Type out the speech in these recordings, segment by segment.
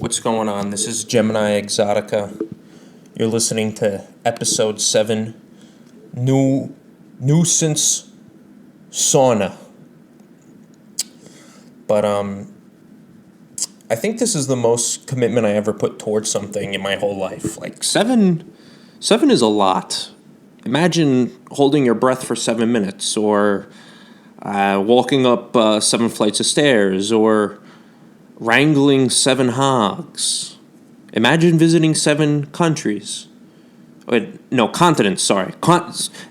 What's going on? This is Gemini Exotica. You're listening to episode 7, Nuisance Sauna. But, I think this is the most commitment I ever put towards something in my whole life. Like, seven is a lot. Imagine holding your breath for 7 minutes, or walking up 7 flights of stairs, or wrangling 7 hogs. Imagine visiting 7 countries. Continents, sorry.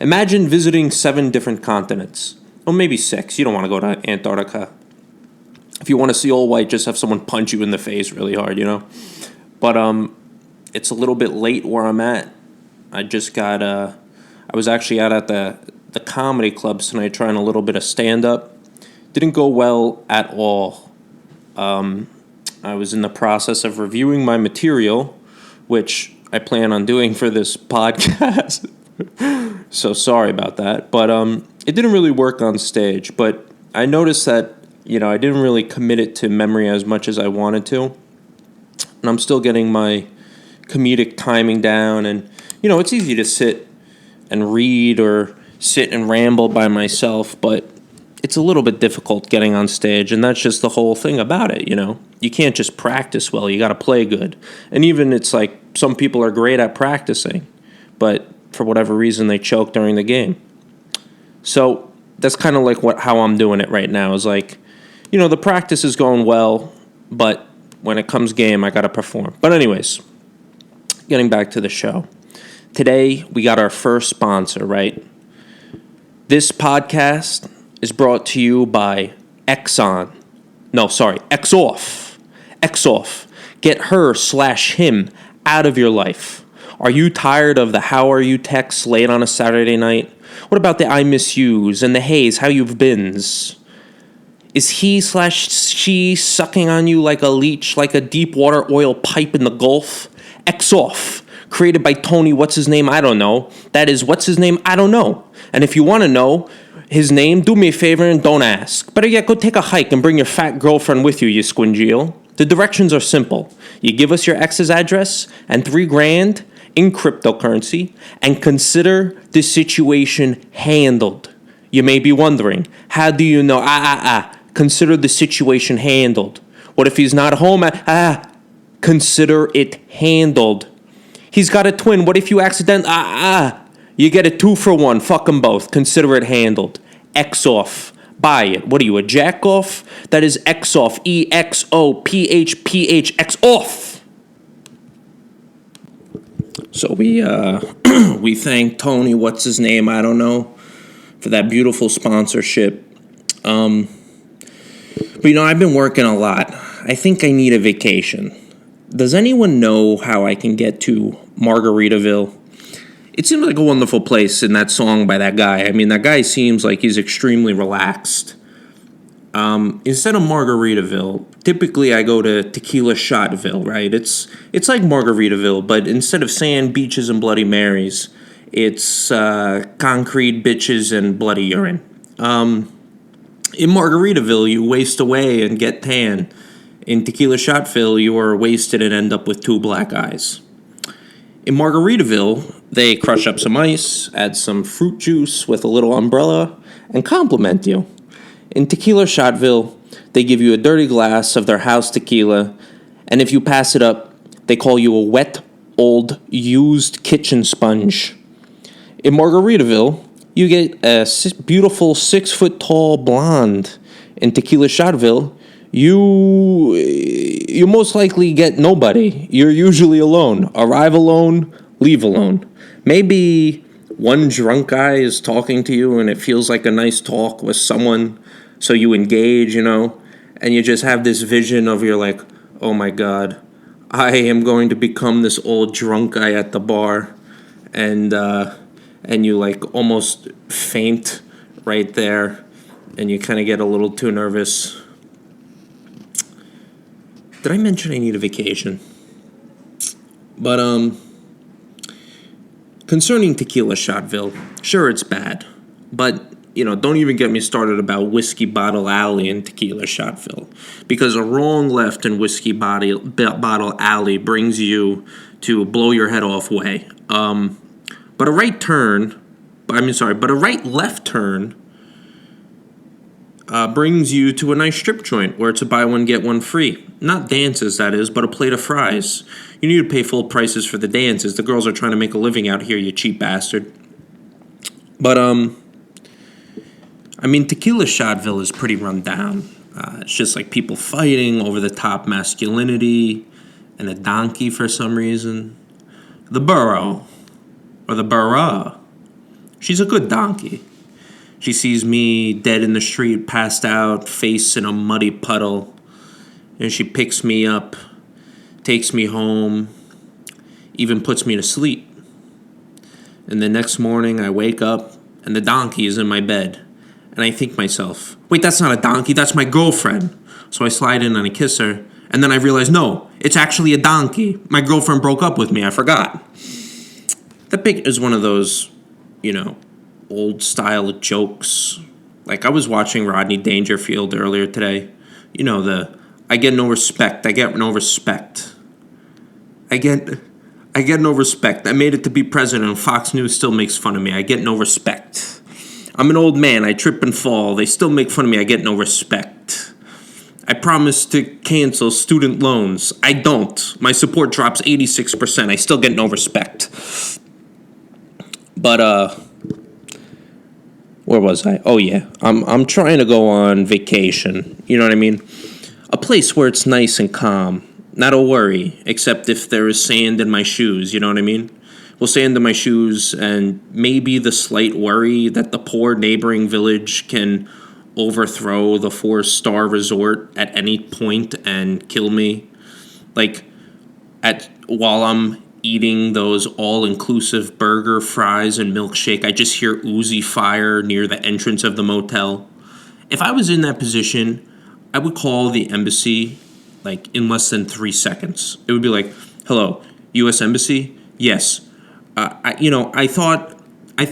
Imagine visiting 7 different continents. Or maybe 6. You don't want to go to Antarctica. If you want to see all white, just have someone punch you in the face really hard, you know? But it's a little bit late where I'm at. I was actually out at the comedy clubs tonight trying a little bit of stand-up. Didn't go well at all. I was in the process of reviewing my material, which I plan on doing for this podcast. So sorry about that. But it didn't really work on stage. But I noticed that, I didn't really commit it to memory as much as I wanted to. And I'm still getting my comedic timing down. And, it's easy to sit and read or sit and ramble by myself, but it's a little bit difficult getting on stage, and that's just the whole thing about it, You can't just practice well, you got to play good. And even it's like some people are great at practicing, but for whatever reason they choke during the game. So that's kind of like how I'm doing it right now is like, the practice is going well, but when it comes game, I got to perform. But anyways, getting back to the show. Today, we got our first sponsor, right? This podcast is brought to you by Exoff. Exoff. Get her/him out of your life. Are you tired of the how are you texts late on a Saturday night? What about the I miss yous and the heys, how you've beens? Is he/she sucking on you like a leech, like a deep water oil pipe in the Gulf? Exoff. Created by Tony, what's his name? I don't know. That is, what's his name? I don't know. And if you want to know his name, do me a favor and don't ask. Better yet, go take a hike and bring your fat girlfriend with you, you squingeal. The directions are simple. You give us your ex's address and $3,000 in cryptocurrency and consider the situation handled. You may be wondering, how do you know? Consider the situation handled. What if he's not home? Consider it handled. He's got a twin. What if you accident? You get a 2-for-1. Fuck them both. Consider it handled. Exoff. Buy it. What are you, a jack-off? That is Exoff. EXOPHPH. Exoff. So we thank Tony, what's his name? I don't know, for that beautiful sponsorship. But I've been working a lot. I think I need a vacation. Does anyone know how I can get to Margaritaville? It seems like a wonderful place in that song by that guy. I mean, that guy seems like he's extremely relaxed. Instead of Margaritaville, typically I go to Tequila Shotville, right? It's like Margaritaville, but instead of sand, beaches, and Bloody Marys, it's concrete, bitches, and bloody urine. In Margaritaville, you waste away and get tan. In Tequila Shotville, you are wasted and end up with 2 black eyes. In Margaritaville, they crush up some ice, add some fruit juice with a little umbrella, and compliment you. In Tequila Shotville, they give you a dirty glass of their house tequila, and if you pass it up, they call you a wet, old, used kitchen sponge. In Margaritaville, you get a beautiful 6-foot-tall blonde. In Tequila Shotville, you most likely get nobody. You're usually alone. Arrive alone, leave alone. Maybe one drunk guy is talking to you and it feels like a nice talk with someone, so you engage, and you just have this vision of you're like, oh my God, I am going to become this old drunk guy at the bar, and you like almost faint right there, and you kind of get a little too nervous. Did I mention I need a vacation? But, concerning Tequila Shotville, sure, it's bad. But don't even get me started about Whiskey Bottle Alley and Tequila Shotville. Because a wrong left in Whiskey Bottle Alley brings you to blow your head off way. But a right left turn brings you to a nice strip joint where it's a buy one, get one free. Not dances, that is, but a plate of fries. You need to pay full prices for the dances. The girls are trying to make a living out here, you cheap bastard. But, Tequila Shotville is pretty run down. It's just like people fighting over the top masculinity and a donkey for some reason. The burro, or the burra, she's a good donkey. She sees me dead in the street, passed out, face in a muddy puddle, and she picks me up, takes me home, even puts me to sleep. And the next morning I wake up, and the donkey is in my bed. And I think myself, wait, that's not a donkey, that's my girlfriend. So I slide in and I kiss her, and then I realize, no, it's actually a donkey. My girlfriend broke up with me, I forgot. That big is one of those, old style jokes. Like I was watching Rodney Dangerfield earlier today. I get no respect. I get no respect. I get no respect. I made it to be president and Fox News still makes fun of me. I get no respect. I'm an old man. I trip and fall. They still make fun of me. I get no respect. I promise to cancel student loans. I don't. My support drops 86%. I still get no respect. But, where was I? Oh, yeah. I'm trying to go on vacation. You know what I mean? A place where it's nice and calm. Not a worry, except if there is sand in my shoes. You know what I mean? Well, sand in my shoes and maybe the slight worry that the poor neighboring village can overthrow the 4-star resort at any point and kill me. Like, while I'm eating those all-inclusive burger, fries, and milkshake, I just hear oozy fire near the entrance of the motel. If I was in that position, I would call the embassy, in less than 3 seconds. It would be like, hello, U.S. Embassy? Yes. I thought I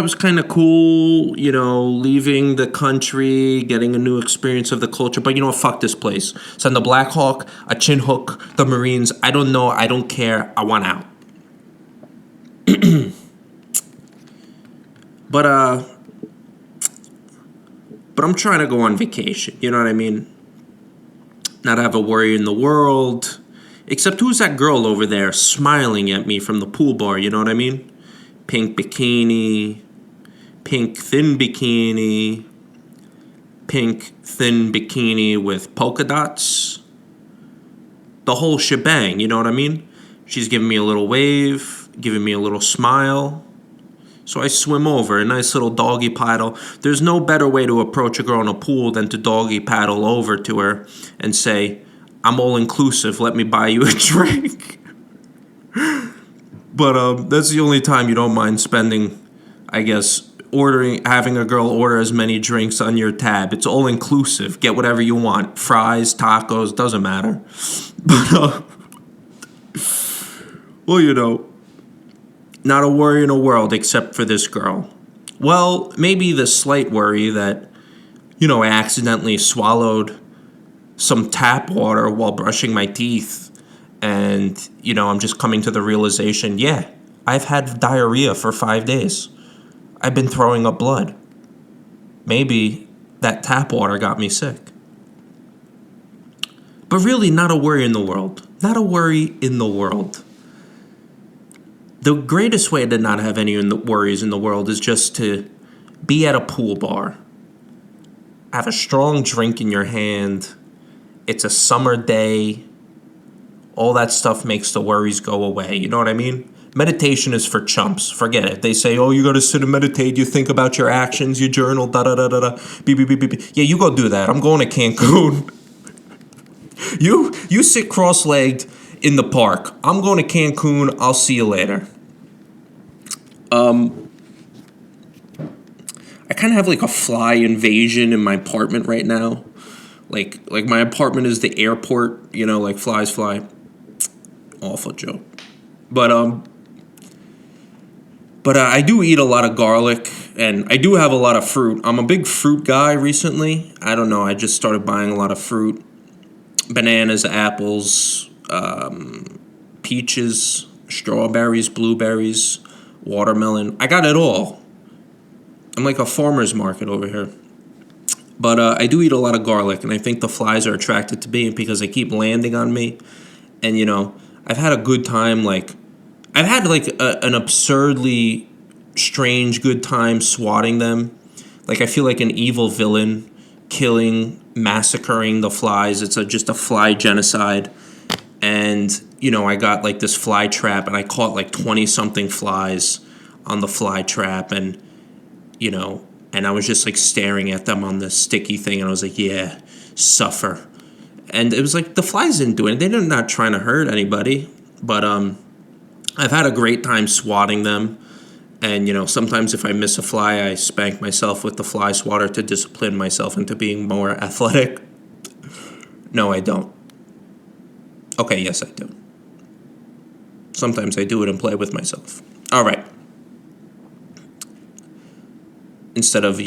was kind of cool, leaving the country, getting a new experience of the culture. But fuck this place. Send the Black Hawk, a Chin Hook, the Marines. I don't know. I don't care. I want out. But I'm trying to go on vacation. You know what I mean? Not have a worry in the world. Except who's that girl over there smiling at me from the pool bar? You know what I mean? Pink bikini, pink thin bikini, pink thin bikini with polka dots. The whole shebang, you know what I mean? She's giving me a little wave, giving me a little smile. So I swim over, a nice little doggy paddle. There's no better way to approach a girl in a pool than to doggy paddle over to her and say, I'm all inclusive, let me buy you a drink. But that's the only time you don't mind spending, I guess, having a girl order as many drinks on your tab. It's all inclusive. Get whatever you want. Fries, tacos, doesn't matter. But, not a worry in the world except for this girl. Well, maybe the slight worry that, I accidentally swallowed some tap water while brushing my teeth. And, I'm just coming to the realization, yeah, I've had diarrhea for 5 days. I've been throwing up blood. Maybe that tap water got me sick. But really, not a worry in the world. Not a worry in the world. The greatest way to not have any worries in the world is just to be at a pool bar. Have a strong drink in your hand. It's a summer day. All that stuff makes the worries go away. You know what I mean? Meditation is for chumps. Forget it. They say, oh, you got to sit and meditate. You think about your actions, you journal, da-da-da-da-da. Beep, beep, beep, beep. Yeah, you go do that. I'm going to Cancun. You sit cross-legged in the park. I'm going to Cancun. I'll see you later. I kind of have a fly invasion in my apartment right now. Like my apartment is the airport, flies fly. Awful joke. But I do eat a lot of garlic. and I do have a lot of fruit. I'm a big fruit guy recently. I don't know. I just started buying a lot of fruit. Bananas, apples, peaches, strawberries, blueberries, watermelon. I got it all. I'm like a farmer's market over here. But I do eat a lot of garlic, and I think the flies are attracted to me because they keep landing on me. And, I've had a good time, I've had, an absurdly strange good time swatting them. I feel like an evil villain killing, massacring the flies. It's just a fly genocide. And, I got, this fly trap, and I caught, 20-something flies on the fly trap, and, and I was just staring at them on the sticky thing, and I was like, yeah, suffer. And it was the flies didn't do anything. They're not trying to hurt anybody. But I've had a great time swatting them. And, sometimes if I miss a fly, I spank myself with the fly swatter to discipline myself into being more athletic. No, I don't. Okay, yes, I do. Sometimes I do it and play with myself. All right. Instead of,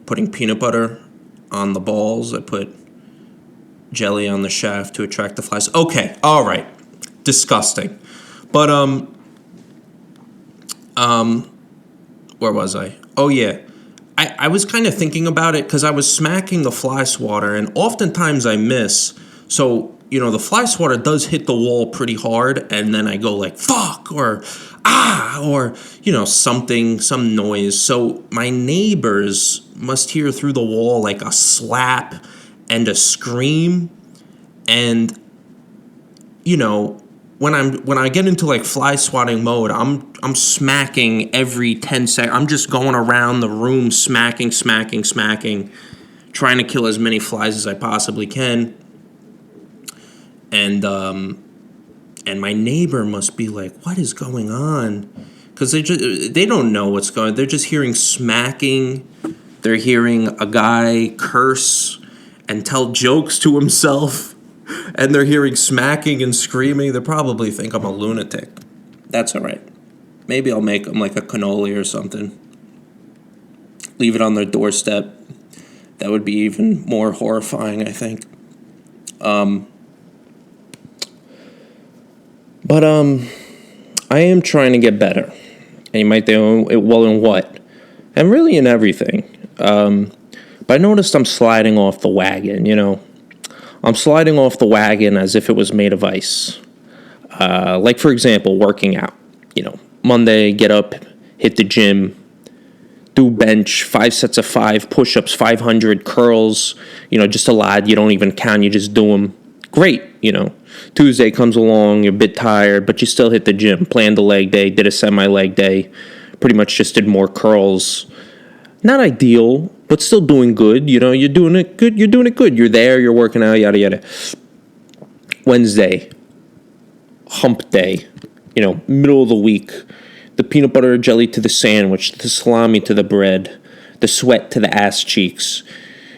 putting peanut butter on the balls, I put jelly on the shaft to attract the flies. Okay, all right. Disgusting. But, where was I? Oh, yeah. I was kind of thinking about it because I was smacking the fly swatter, and oftentimes I miss. So, the fly swatter does hit the wall pretty hard, and then I go fuck, or ah, or, some noise. So my neighbors must hear through the wall a slap and a scream. And, when I get into fly swatting mode, I'm smacking every 10 seconds. I'm just going around the room smacking, trying to kill as many flies as I possibly can. And my neighbor must be what is going on? Because they don't know what's going on. They're just hearing smacking. They're hearing a guy curse and tell jokes to himself. And they're hearing smacking and screaming. They probably think I'm a lunatic. That's all right. Maybe I'll make them a cannoli or something. Leave it on their doorstep. That would be even more horrifying, I think. But I am trying to get better. And you might think, well, in what? And really in everything. But I noticed I'm sliding off the wagon, I'm sliding off the wagon as if it was made of ice. For example, working out. Monday, get up, hit the gym, do bench, 5 sets of 5, push-ups, 500, curls, just a lot. You don't even count, you just do them. Great, Tuesday comes along, you're a bit tired, but you still hit the gym. Planned a leg day, did a semi-leg day, pretty much just did more curls. Not ideal, but still doing good. You're doing it good. You're there, you're working out, yada, yada. Wednesday, hump day, middle of the week. The peanut butter jelly to the sandwich, the salami to the bread, the sweat to the ass cheeks.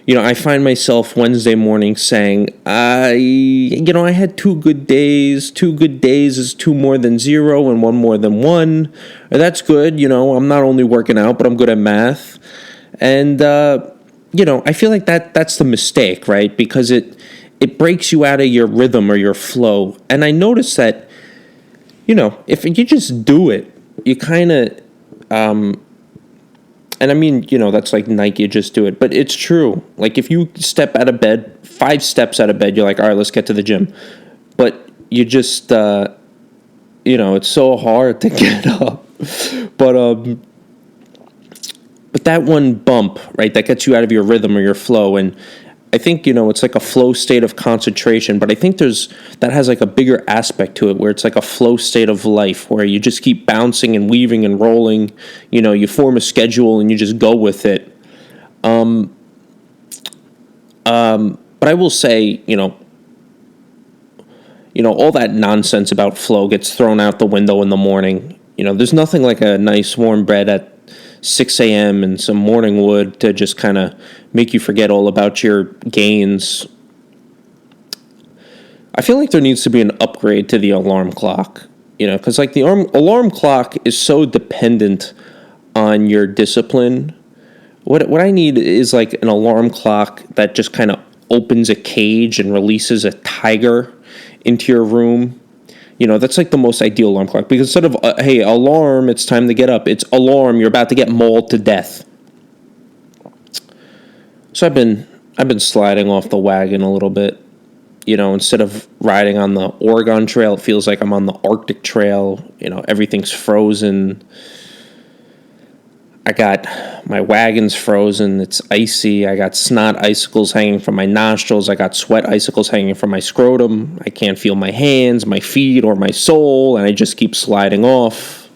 I find myself Wednesday morning saying, I had 2 good days. 2 good days is 2 more than 0 and 1 more than 1. That's good. I'm not only working out, but I'm good at math. And, I feel like that's the mistake, right? Because it breaks you out of your rhythm or your flow. And I noticed that, if you just do it, you kind of, and I mean, that's Nike, just do it. But it's true. If you step out of bed, 5 steps out of bed, you're all right, let's get to the gym. But you just, it's so hard to get up. But that one bump, right, that gets you out of your rhythm or your flow. And I think, it's a flow state of concentration. But I think that has a bigger aspect to it where it's a flow state of life where you just keep bouncing and weaving and rolling. You form a schedule and you just go with it. But I will say, all that nonsense about flow gets thrown out the window in the morning. There's nothing like a nice warm bread at 6 a.m. and some morning wood to just kind of make you forget all about your gains. I feel like there needs to be an upgrade to the alarm clock, because the alarm clock is so dependent on your discipline What I need is like an alarm clock that just kind of opens a cage and releases a tiger into your room. That's like the most ideal alarm clock, because instead of hey, alarm, it's time to get up, it's alarm, you're about to get mauled to death. So I've been sliding off the wagon a little bit. Instead of riding on the Oregon Trail, it feels like I'm on the Arctic Trail. Everything's frozen. I got my wagon's frozen. It's icy. I got snot icicles hanging from my nostrils. I got sweat icicles hanging from my scrotum. I can't feel my hands, my feet, or my soul, and I just keep sliding off.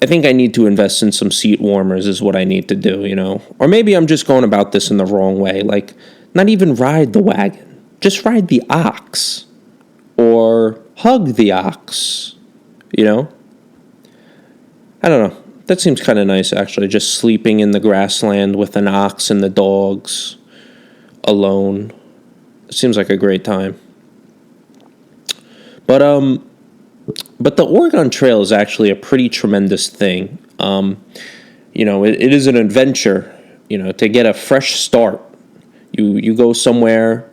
I think I need to invest in some seat warmers is what I need to do, Or maybe I'm just going about this in the wrong way. Like, not even ride the wagon. Just ride the ox. Or hug the ox. I don't know. That seems kind of nice, actually. Just sleeping in the grassland with an ox and the dogs. Alone. It seems like a great time. But the Oregon Trail is actually a pretty tremendous thing. It is an adventure, to get a fresh start. You go somewhere.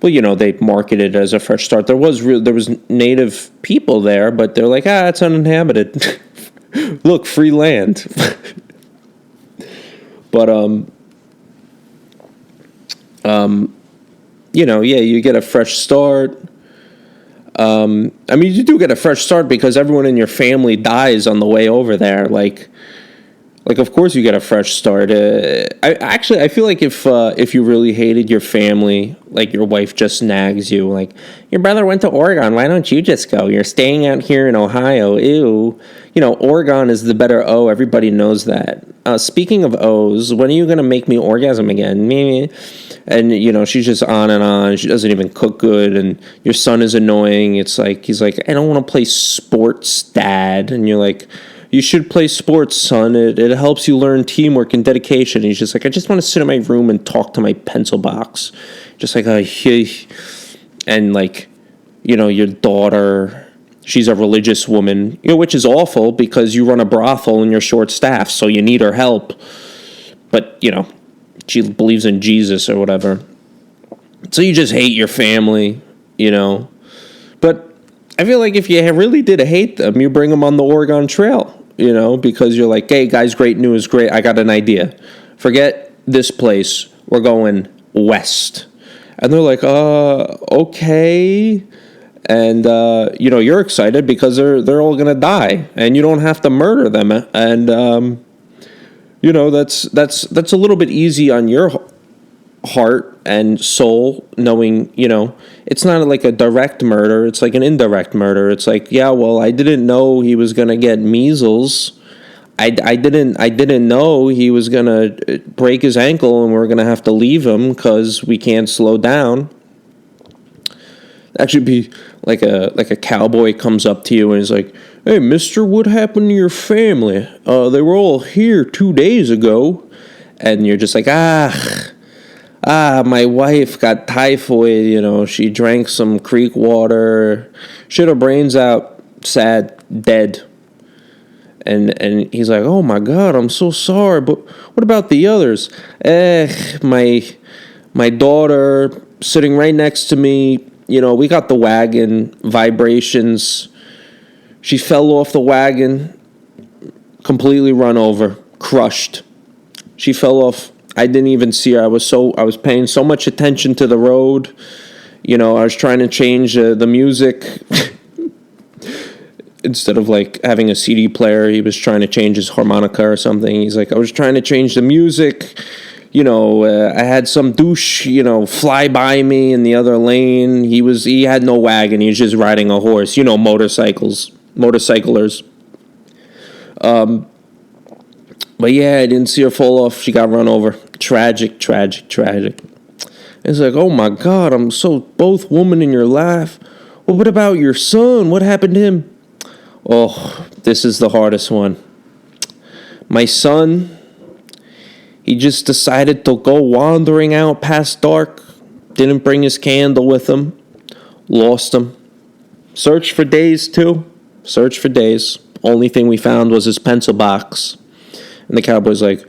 Well, they market it as a fresh start. There was native people there, but they're like, it's uninhabited. Look, free land. But you get a fresh start. You do get a fresh start because everyone in your family dies on the way over there. Like of course you get a fresh start. I feel like if you really hated your family, like your wife just nags you, like, your brother went to Oregon, why don't you just go? You're staying out here in Ohio. Ew. Oregon is the better O. Everybody knows that. Speaking of O's, when are you going to make me orgasm again? And, she's just on and on. She doesn't even cook good. And your son is annoying. It's like, he's like, I don't want to play sports, Dad. And you're like, you should play sports, son. It helps you learn teamwork and dedication. And he's just like, I just want to sit in my room and talk to my pencil box. Just like, and like, your daughter, she's a religious woman, which is awful because you run a brothel and you're short-staffed, so you need her help. But, she believes in Jesus or whatever. So you just hate your family, But I feel like if you really did hate them, you bring them on the Oregon Trail, because you're like, hey, guys, great news, great, I got an idea. Forget this place. We're going west. And they're like, okay. And, you're excited because they're all going to die. And you don't have to murder them. And, that's a little bit easy on your heart and soul, knowing, it's not like a direct murder. It's like an indirect murder. It's like, yeah, well, I didn't know he was going to get measles. I didn't know he was going to break his ankle and we're going to have to leave him because we can't slow down. That should be like a cowboy comes up to you and is like, hey, mister, what happened to your family? They were all here 2 days ago. And you're just like, my wife got typhoid, she drank some creek water, shit her brains out, sad, dead. And he's like, oh my God, I'm so sorry, but what about the others? My daughter sitting right next to me, we got the wagon, vibrations. She fell off the wagon, completely run over, crushed. She fell off. I didn't even see her. I was paying so much attention to the road. I was trying to change the music. Instead of like having a CD player, he was trying to change his harmonica or something. He's like, I was trying to change the music. I had some douche, fly by me in the other lane. He had no wagon. He was just riding a horse. Motorcyclers. But yeah, I didn't see her fall off. She got run over. Tragic. It's like, oh my God, I'm so both woman in your life. Well, what about your son? What happened to him? Oh, this is the hardest one. My son, he just decided to go wandering out past dark. Didn't bring his candle with him. Lost him. Searched for days, too. Only thing we found was his pencil box. And the cowboy's like,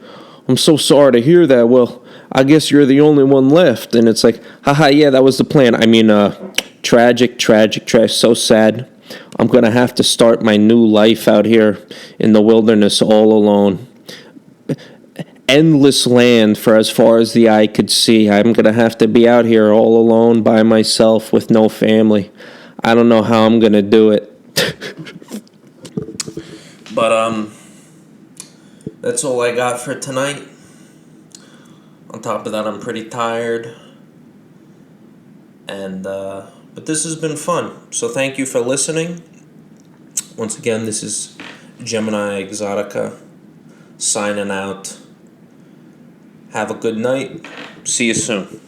I'm so sorry to hear that. Well, I guess you're the only one left. And it's like, haha, yeah, that was the plan. I mean, tragic, so sad. I'm going to have to start my new life out here in the wilderness all alone. Endless land for as far as the eye could see. I'm going to have to be out here all alone by myself with no family. I don't know how I'm going to do it. But, that's all I got for tonight. On top of that, I'm pretty tired. And, but this has been fun. So thank you for listening. Once again, this is Gemini Exotica signing out. Have a good night. See you soon.